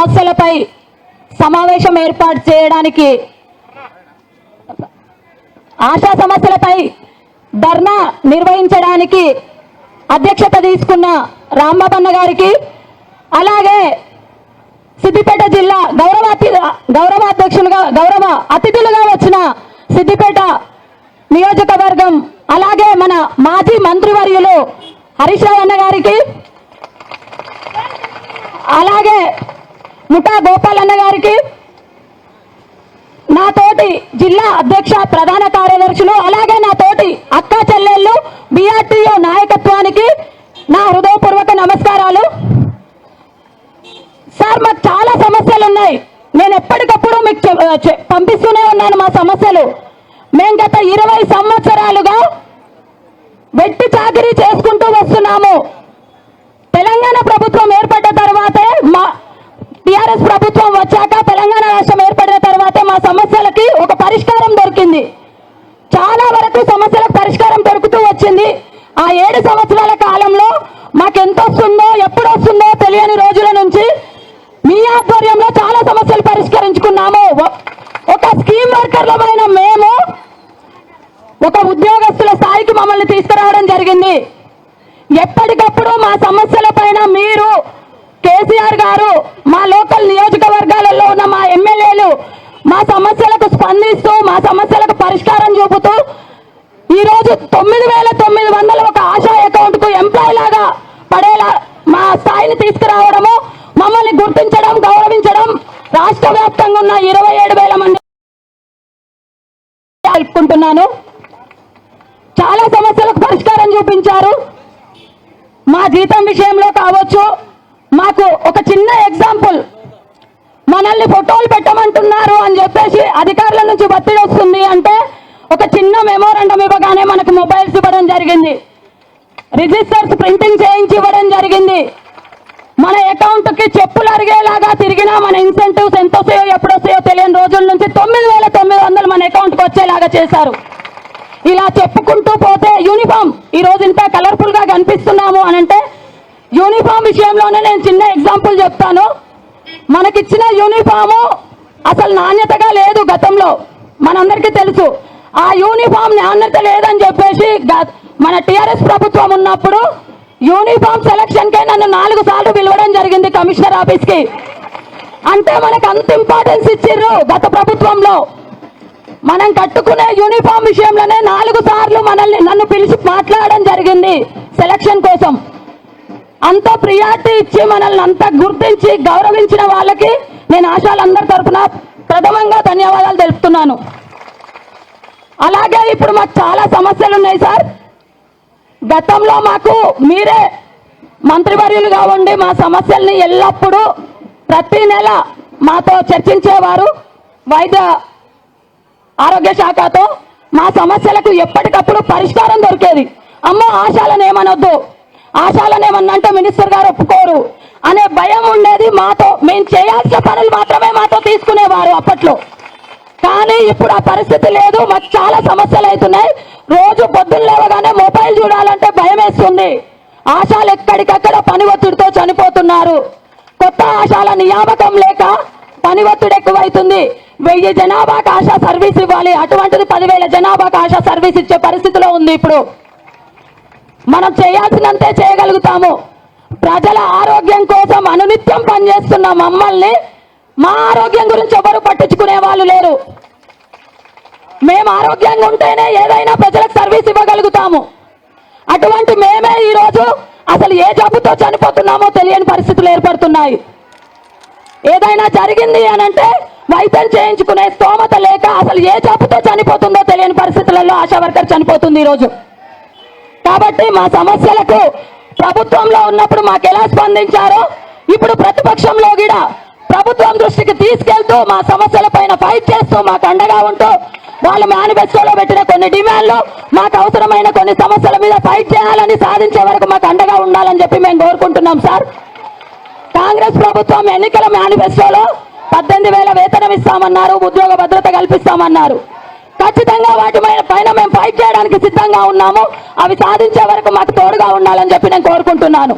సమస్యలపై సమావేశం ఏర్పాటు చేయడానికి, ఆశా సమస్యలపై ధర్నా నిర్వహించడానికి అధ్యక్షత తీసుకున్న రాంబాబన్న గారికి, అలాగే సిద్దిపేట జిల్లా గౌరవ అధ్యక్షులుగా గౌరవ అతిథులుగా వచ్చిన సిద్దిపేట నియోజకవర్గం, అలాగే మన మాజీ మంత్రివర్యులు హరీష్ రావు అన్న గారికి, అలాగే ముఠా గోపాల్ అన్న గారికి, నా తోటి జిల్లా అధ్యక్ష ప్రధాన కార్యదర్శులు, అలాగే నా తోటి అక్కా చెల్లెళ్ళు BRTO నాయకత్వానికి నా హృదయపూర్వక నమస్కారాలు. సార్, మాకు చాలా సమస్యలు ఉన్నాయి. నేను ఎప్పటికప్పుడు మీకు పంపిస్తూనే ఉన్నాను మా సమస్యలు. మేము గత 20 సంవత్సరాలుగా వెట్టి చాకిరీ చేసుకుంటూ వస్తున్నాము. తెలంగాణ ప్రభుత్వం ఏర్పడ్డ తర్వాతే, మా టిఆర్ఎస్ ప్రభుత్వం వచ్చాక తెలంగాణ రాష్ట్రం ఏర్పడిన తర్వాతే మా సమస్యలకి ఒక పరిష్కారం దొరికింది. చాలా వరకు సమస్యలకు పరిష్కారం దొరుకుతూ వచ్చింది. ఆ 7 సంవత్సరాల కాలంలో మాకెంత వస్తుందో ఎప్పుడు వస్తుందో తెలియని రోజుల నుంచి మీ ఆధ్వర్యంలో చాలా సమస్యలు పరిష్కరించుకున్నాము. ఒక స్కీమ్ వర్కర్లమైన మేము ఒక ఉద్యోగస్తుల స్థాయికి మమ్మల్ని తీసుకురావడం జరిగింది. ఎప్పటికప్పుడు మా సమస్యల పైన మీరు, కేసీఆర్ గారు, మా లోకల్ నియోజకవర్గాలలో ఉన్న మా ఎమ్మెల్యేలు మా సమస్యలకు స్పందిస్తూ మా సమస్యలకు పరిష్కారం చూపుతూ ఈరోజు 9,900 ఒక ఆశా అకౌంట్ కు ఎంప్లాయ్ లాగా పడేలా మా స్థాయిని తీసుకురావడము, మమ్మల్ని గుర్తించడం, గౌరవించడం, రాష్ట్ర వ్యాప్తంగా ఉన్న 27,000 మంది తెలుపుకుంటున్నాను. చాలా సమస్యలకు పరిష్కారం చూపించారు. మా జీతం విషయంలో కావచ్చు, మాకు ఒక చిన్న ఎగ్జాంపుల్, మనల్ని ఫోటోలు పెట్టమంటున్నారు అని చెప్పేసి అధికారుల నుంచి ఒత్తిడి వస్తుంది అంటే ఒక చిన్న మెమోరాండం ఇవ్వగానే మనకు మొబైల్స్ ఇవ్వడం జరిగింది, రిజిస్టర్స్ ప్రింటింగ్ చేయించి ఇవ్వడం జరిగింది. మన అకౌంట్ కి చెప్పులు అరిగేలాగా తిరిగినా మన ఇన్సెంటివ్స్ ఎంత వస్తాయో ఎప్పుడు వస్తాయో తెలియని రోజుల నుంచి 9,900 మన అకౌంట్ కి వచ్చేలాగా చేశారు. ఇలా చెప్పుకుంటూ పోతే యూనిఫామ్ ఈ రోజు ఇంత కలర్ఫుల్ గా కనిపిస్తున్నాము అని అంటే యూనిఫామ్ విషయంలోనే నేను చిన్న ఎగ్జాంపుల్ చెప్తాను. మనకిచ్చిన యూనిఫాము అసలు నాణ్యతగా లేదు. గతంలో మనందరికీ తెలుసు. ఆ యూనిఫామ్ నాణ్యత లేదని చెప్పేసి మన టిఆర్ఎస్ ప్రభుత్వం ఉన్నప్పుడు యూనిఫామ్ సెలక్షన్ కే నన్ను 4 సార్లు పిలవడం జరిగింది కమిషనర్ ఆఫీస్ కి. అంటే మనకు అంత ఇంపార్టెన్స్ ఇచ్చిర్రు గత ప్రభుత్వంలో. మనం కట్టుకునే యూనిఫామ్ విషయంలోనే 4 సార్లు నన్ను పిలిచి మాట్లాడడం జరిగింది సెలక్షన్ కోసం. అంత ప్రియారిటీ ఇచ్చి మనల్ని అంత గుర్తించి గౌరవించిన వాళ్ళకి నేను ఆశాలందరి తరఫున ప్రథమంగా ధన్యవాదాలు తెలుపుతున్నాను. అలాగే ఇప్పుడు మాకు చాలా సమస్యలు ఉన్నాయి సార్. గతంలో మాకు మీరే మంత్రివర్యులుగా ఉండి మా సమస్యల్ని ఎల్లప్పుడూ ప్రతి నెల మాతో చర్చించేవారు. వైద్య ఆరోగ్య శాఖతో మా సమస్యలకు ఎప్పటికప్పుడు పరిష్కారం దొరికేది. అమ్మో ఆశాలను ఏమనొద్దు, ఆశాలను ఏమన్నంటే మినిస్టర్ గారు ఒప్పుకోరు అనే భయం ఉండేది. మాతో మేము చేయాల్సిన పనులు మాత్రమే మాతో తీసుకునేవారు అప్పట్లో. కానీ ఇప్పుడు ఆ పరిస్థితి లేదు. మాకు చాలా సమస్యలు అవుతున్నాయి. రోజు పొద్దున్న లేవగానే మొబైల్ చూడాలంటే భయం వేస్తుంది. ఆశాలు ఎక్కడికక్కడ పని ఒత్తిడితో చనిపోతున్నారు. కొత్త ఆశాల నియామకం లేక పని ఒత్తిడి ఎక్కువైతుంది. 1000 జనాభాకు ఆశా సర్వీస్ ఇవ్వాలి, అటువంటిది 10,000 జనాభాకు ఆశా సర్వీస్ ఇచ్చే పరిస్థితిలో ఉంది. ఇప్పుడు మనం చేయాల్సినంతే చేయగలుగుతాము. ప్రజల ఆరోగ్యం కోసం అనునిత్యం పనిచేస్తున్న మమ్మల్ని మా ఆరోగ్యం గురించి ఎవరు పట్టించుకునే వాళ్ళు లేరు. మేము ఆరోగ్యంగా ఉంటేనే ఏదైనా ప్రజలకు సర్వీస్ ఇవ్వగలుగుతాము. అటువంటి మేమే ఈరోజు అసలు ఏ జబ్బుతో చనిపోతున్నామో తెలియని పరిస్థితులు ఏర్పడుతున్నాయి. ఏదైనా జరిగింది అనంటే వైద్యం చేయించుకునే స్తోమత లేక అసలు ఏ జబ్బుతో చనిపోతుందో తెలియని పరిస్థితులలో ఆశా వర్కర్ చనిపోతుంది ఈరోజు. కాబట్టి మా సమస్యలకు ప్రభుత్వంలో ఉన్నప్పుడు మాకు ఎలా స్పందించారో ఇప్పుడు ప్రతిపక్షంలో కూడా ప్రభుత్వం దృష్టికి తీసుకెళ్తూ మా సమస్యల పైన ఫైట్ చేస్తూ మాకు అండగా ఉంటూ వాళ్ళు మేనిఫెస్టోలో పెట్టిన కొన్ని డిమాండ్లు, మాకు అవసరమైన కొన్ని సమస్యల మీద ఫైట్ చేయాలని సాధించే వరకు మాకు అండగా ఉండాలని చెప్పి మేము కోరుకుంటున్నాం సార్. కాంగ్రెస్ ప్రభుత్వం ఎన్నికల మేనిఫెస్టోలో 18,000 వేతనం ఇస్తామన్నారు, ఉద్యోగ భద్రత కల్పిస్తామన్నారు. ఖచ్చితంగా వాటి పైన మేము ఫైట్ చేయడానికి సిద్ధంగా ఉన్నాము. అవి సాధించే వరకు మాకు తోడుగా ఉండాలని చెప్పి నేను కోరుకుంటున్నాను.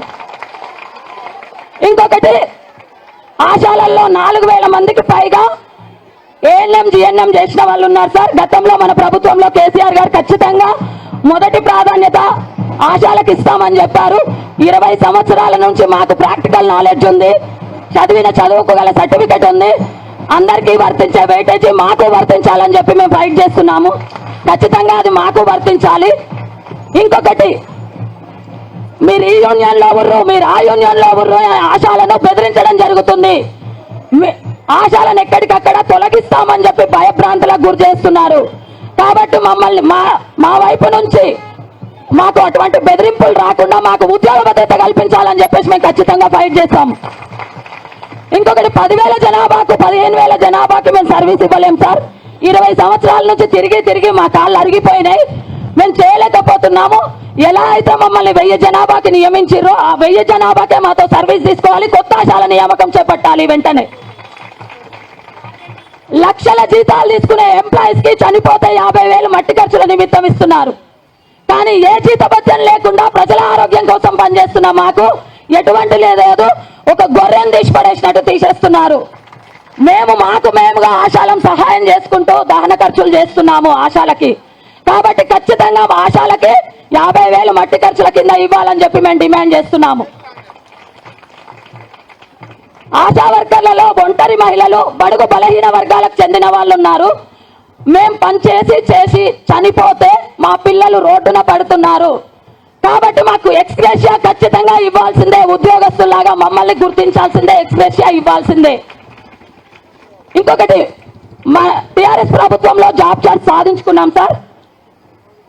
ఇంకొకటి, ఆశాలల్లో 4000 మందికి పైగా ఏఎన్ఎం జిఎన్ఎం చేసిన వాళ్ళు ఉన్నారు సార్. గతంలో మన ప్రభుత్వంలో కేసీఆర్ గారు ఖచ్చితంగా మొదటి ప్రాధాన్యత ఆశాలకు ఇస్తామని చెప్పారు. 20 సంవత్సరాల నుంచి మాకు ప్రాక్టికల్ నాలెడ్జ్ ఉంది, చదివిన చదువుకు గల సర్టిఫికెట్ ఉంది. అందరికీ వర్తించే వెయిటేజీ మాకు వర్తించాలని చెప్పి మేము ఫైట్ చేస్తున్నాము. ఖచ్చితంగా అది మాకు వర్తించాలి. ఇంకొకటి, మీరు ఈ యూనియన్లో ఉర్రు, మీరు ఆ యూనియన్లో ఉర్రు, ఆశాలను బెదిరించడం జరుగుతుంది. ఆశాలను ఎక్కడికక్కడ తొలగిస్తామని చెప్పి భయభ్రాంతులకు గురి చేస్తున్నారు. కాబట్టి మమ్మల్ని మా వైపు నుంచి మాకు అటువంటి బెదిరింపులు రాకుండా మాకు ఉద్యోగ భద్రత కల్పించాలని చెప్పేసి మేము ఖచ్చితంగా ఫైట్ చేస్తాం. ఇంకొకటి, 10,000 జనాభాకు 15,000 జనాభాకి మేము సర్వీస్ ఇవ్వలేం సార్. 20 సంవత్సరాల నుంచి తిరిగి మా కాళ్ళు అరిగిపోయినాయి, మేము చేయలేకపోతున్నాము. ఎలా అయితే మమ్మల్ని 1000 జనాభాకి నియమించారో ఆ 1000 జనాభాకే మాతో సర్వీస్ తీసుకోవాలి. కొత్త ఆశాల నియామకం చేపట్టాలి వెంటనే. లక్షల జీతాలు తీసుకునే ఎంప్లాయీస్ కి చనిపోతే 50,000 మట్టి ఖర్చుల నిమిత్తం ఇస్తున్నారు. కానీ ఏ జీతభత్యం లేకుండా ప్రజల ఆరోగ్యం కోసం పనిచేస్తున్న మాకు ఎటువంటి లేదు, ఒక గొర్రెను తీసి పడేసినట్టు తీసేస్తున్నారు. మాకు మేముగా ఆశాలం సహాయం చేసుకుంటూ దహన ఖర్చులు చేస్తున్నాము ఆశాలకి. కాబట్టి ఖచ్చితంగా ఆశాలకి 50,000 మట్టి ఖర్చుల కింద ఇవ్వాలని చెప్పి మేము డిమాండ్ చేస్తున్నాము. ఆశా వర్కర్లలో ఒంటరి మహిళలు, బడుగు బలహీన వర్గాలకు చెందిన వాళ్ళు ఉన్నారు. మేము పనిచేసి చనిపోతే మా పిల్లలు రోడ్డున పడుతున్నారు. కాబట్టి మాకు ఎక్స్గ్రేషియా ఖచ్చితంగా ఇవ్వాల్సిందే. ఉద్యోగస్తులాగా మమ్మల్ని గుర్తించాల్సిందే, ఎక్స్గ్రేషియా ఇవ్వాల్సిందే. ఇంకొకటి, మా టీఆర్ఎస్ ప్రభుత్వంలో జాబ్ చార్ట్ సాధించుకున్నాం సార్.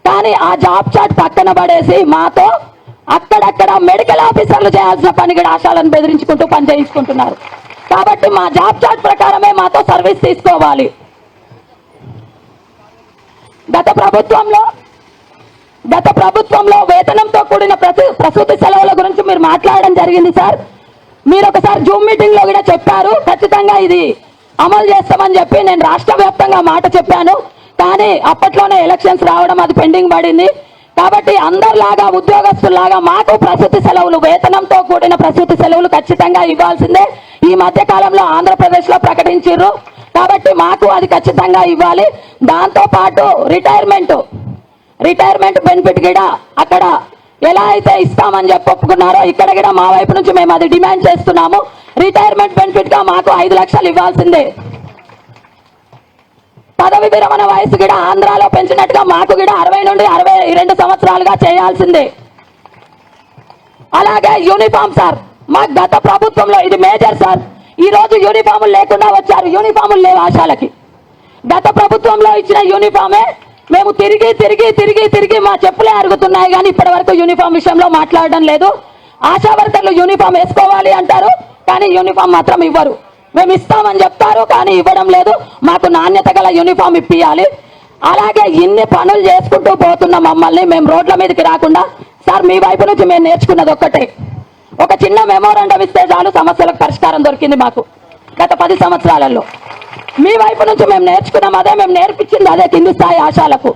కానీ ఆ జాబ్ చార్ట్ పక్కన పడేసి మాతో అక్కడక్కడ మెడికల్ ఆఫీసర్లు చేయాల్సిన పని కూడా ఆశాలను బెదిరించుకుంటూ పని చేయించుకుంటున్నారు. కాబట్టి మా జాబ్ చార్ట్ ప్రకారమే మాతో సర్వీస్ తీసుకోవాలి. గత ప్రభుత్వంలో వేతనంతో కూడిన ప్రసూతి సెలవుల గురించి మీరు మాట్లాడడం జరిగింది సార్. మీరు ఒకసారి జూమ్ మీటింగ్ లో కూడా చెప్పారు, ఖచ్చితంగా ఇది అమలు చేస్తామని చెప్పి. నేను రాష్ట్ర వ్యాప్తంగా మాట చెప్పాను, కానీ అప్పట్లోనే ఎలక్షన్స్ రావడం అది పెండింగ్ పడింది. కాబట్టి అందరిలాగా ఉద్యోగస్తులాగా మాకు ప్రసూతి సెలవులు, వేతనంతో కూడిన ప్రసూతి సెలవులు ఖచ్చితంగా ఇవ్వాల్సిందే. ఈ మధ్య కాలంలో ఆంధ్రప్రదేశ్ లో ప్రకటించారు, కాబట్టి మాకు అది ఖచ్చితంగా ఇవ్వాలి. దాంతో పాటు రిటైర్మెంట్ బెనిఫిట్ కూడా అక్కడ ఎలా అయితే ఇస్తామని చెప్పి ఒప్పుకున్నారో ఇక్కడ కూడా మా వైపు నుంచి మేము అది డిమాండ్ చేస్తున్నాము. రిటైర్మెంట్ బెనిఫిట్ గా మాకు 5 లక్షలు ఇవ్వాల్సిందే. పదవి విరమణ వయసు కూడా ఆంధ్రాలో పెంచినట్టుగా మాకు కూడా 60 నుండి 62 సంవత్సరాలుగా చేయాల్సిందే. అలాగే యూనిఫామ్ సార్, మా గత ప్రభుత్వంలో ఇది మేజర్ సార్. ఈ రోజు యూనిఫాములు లేకుండా వచ్చారు, యూనిఫాములు లేవు ఆశాలకి. గత ప్రభుత్వంలో ఇచ్చిన యూనిఫామే మేము తిరిగి మా చెప్పులే అరుగుతున్నాయి, కానీ ఇప్పటి వరకు యూనిఫామ్ విషయంలో మాట్లాడడం లేదు. ఆశా వర్కర్లు యూనిఫామ్ వేసుకోవాలి అంటారు, కానీ యూనిఫామ్ మాత్రం ఇవ్వరు. మేము ఇస్తామని చెప్తారు, కానీ ఇవ్వడం లేదు. మాకు నాణ్యత గల యూనిఫామ్ ఇప్పియాలి. అలాగే ఇన్ని పనులు చేసుకుంటూ పోతున్న మమ్మల్ని మేము రోడ్ల మీదకి రాకుండా సార్, మీ వైపు నుంచి మేము నేర్చుకున్నది ఒక్కటే, ఒక చిన్న మెమోరాండం ఇస్తే చాలు సమస్యలకు పరిష్కారం దొరికింది మాకు గత 10 సంవత్సరాలలో. మీ వైపు నుంచి మేము నేర్చుకున్నాం అదే, మేము నేర్పించింది అదే కింది స్థాయి ఆశాలకు.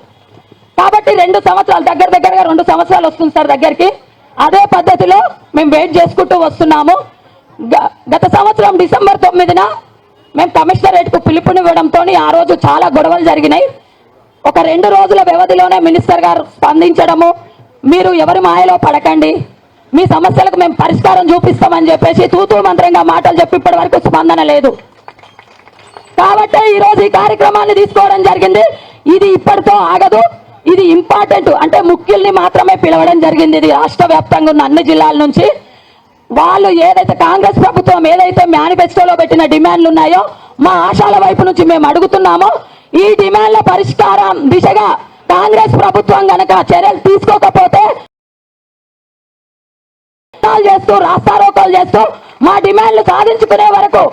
కాబట్టి 2 సంవత్సరాలు దగ్గరగా 2 సంవత్సరాలు వస్తుంది సార్ దగ్గరికి. అదే పద్ధతిలో మేము వెయిట్ చేసుకుంటూ వస్తున్నాము. గత సంవత్సరం డిసెంబర్ 9న మేము కమిషనరేట్కు పిలుపునివ్వడంతో ఆ రోజు చాలా గొడవలు జరిగినాయి. ఒక 2 రోజుల వ్యవధిలోనే మినిస్టర్ గారు స్పందించడము, మీరు ఎవరి మాయలో పడకండి, మీ సమస్యలకు మేము పరిష్కారం చూపిస్తామని చెప్పేసి తూతూ మంత్రంగా మాటలు చెప్పి ఇప్పటి వరకు స్పందన లేదు. కాబట్టి ఈరోజు ఈ కార్యక్రమాన్ని తీసుకోవడం జరిగింది. ఇది ఇప్పటితో ఆగదు, ఇది ఇంపార్టెంట్. అంటే ముఖ్యుల్ని మాత్రమే పిలవడం జరిగింది. ఇది రాష్ట్ర వ్యాప్తంగా ఉన్న అన్ని జిల్లాల నుంచి వాళ్ళు ఏదైతే కాంగ్రెస్ ప్రభుత్వం ఏదైతే మేనిఫెస్టోలో పెట్టిన డిమాండ్లు ఉన్నాయో మా ఆశాల వైపు నుంచి మేము అడుగుతున్నామో ఈ డిమాండ్ల పరిష్కారం దిశగా కాంగ్రెస్ ప్రభుత్వం గనక చర్యలు తీసుకోకపోతే రాస్తారోకోలు చేస్తూ మా డిమాండ్లు సాధించుకునే వరకు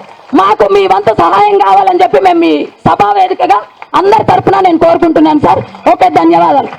మాకు మీ వంతు సహాయం కావాలని చెప్పి మేము మీ సభా వేదికగా అందరి తరఫున నేను కోరుకుంటున్నాను సార్. ఓకే, ధన్యవాదాలు.